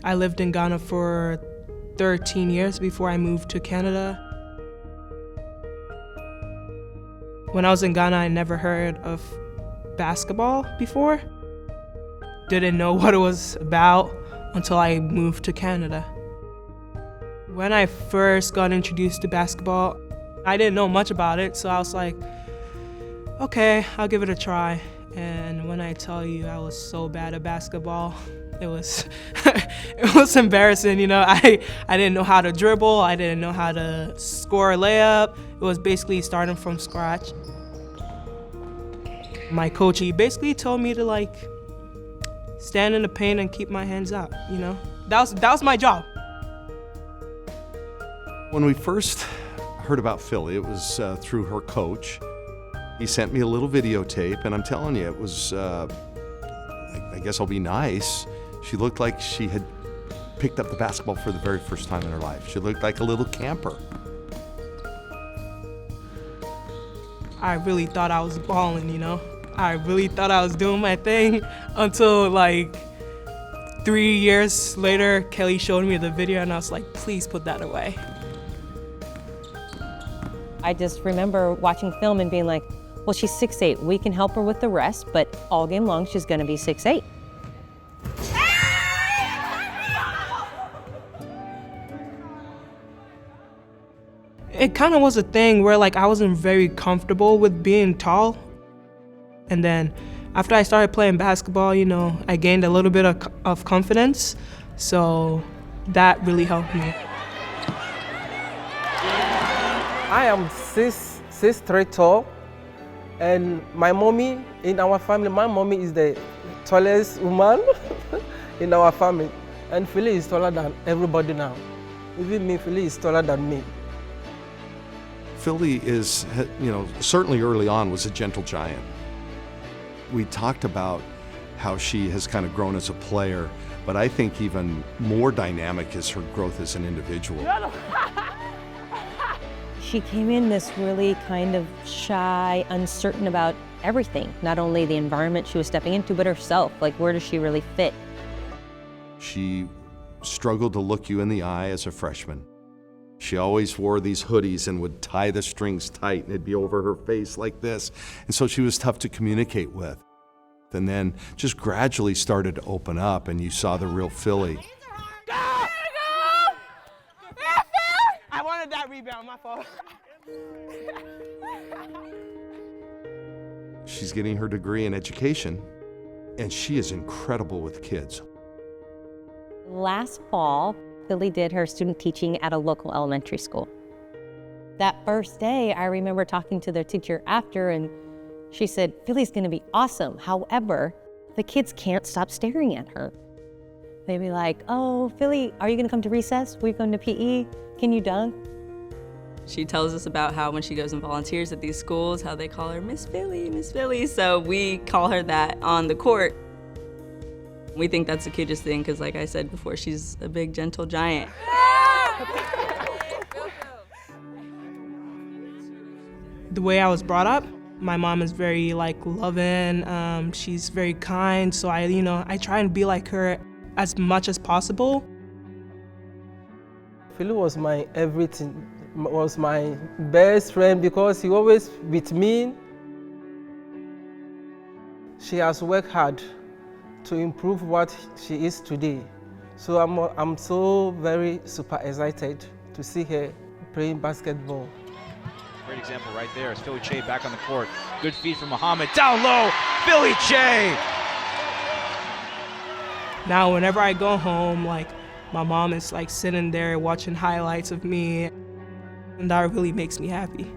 I lived in Ghana for 13 years before I moved to Canada. When I was in Ghana, I never heard of basketball before. Didn't know what it was about until I moved to Canada. When I first got introduced to basketball, I didn't know much about it, so I was like, okay, I'll give it a try. And when I tell you I was so bad at basketball, it was it was embarrassing, you know. I didn't know how to dribble, I didn't know how to score a layup. It was basically starting from scratch. My coach, he basically told me to like stand in the paint and keep my hands out, you know. That was my job. When we first heard about Philly, it was through her coach. He sent me a little videotape, and I'm telling you, it was, I guess I'll be nice. She looked like she had picked up the basketball for the very first time in her life. She looked like a little camper. I really thought I was balling, you know. I really thought I was doing my thing until like 3 years later, Kelly showed me the video and I was like, please put that away. I just remember watching film and being like, well, she's 6'8". We can help her with the rest, but all game long, she's gonna be 6'8". It kind of was a thing where like I wasn't very comfortable with being tall. And then after I started playing basketball, you know, I gained a little bit of confidence. So that really helped me. I am 6'3" tall, and my mommy in our family, my mommy is the tallest woman in our family. And Philly is taller than everybody now. Even me, Philly is taller than me. Philly is, you know, certainly early on was a gentle giant. We talked about how she has kind of grown as a player, but I think even more dynamic is her growth as an individual. She came in this really kind of shy, uncertain about everything, not only the environment she was stepping into, but herself. Like, where does she really fit? She struggled to look you in the eye as a freshman. She always wore these hoodies and would tie the strings tight and it'd be over her face like this. And so she was tough to communicate with. And then just gradually started to open up and you saw the real Philly. Go! I wanted that rebound, my fault. She's getting her degree in education and she is incredible with kids. Last fall, Philly did her student teaching at a local elementary school. That first day, I remember talking to their teacher after, and she said, Philly's gonna be awesome. However, the kids can't stop staring at her. They'd be like, oh, Philly, are you gonna come to recess? We're going to PE, can you dunk? She tells us about how when she goes and volunteers at these schools, how they call her Miss Philly, Miss Philly. So we call her that on the court. We think that's the cutest thing because, like I said before, she's a big, gentle giant. The way I was brought up, my mom is very like loving. She's very kind. So I try and be like her as much as possible. Philly was my everything, was my best friend because he always with me. She has worked hard to improve what she is today. So I'm so very super excited to see her playing basketball. Great example right there. It's 𝗖cie𝘂𝗿𝘁 back on the court. Good feed from Muhammad. Down low, 𝗖cie𝘂𝗿𝘁. Now, whenever I go home, like my mom is like sitting there watching highlights of me, and that really makes me happy.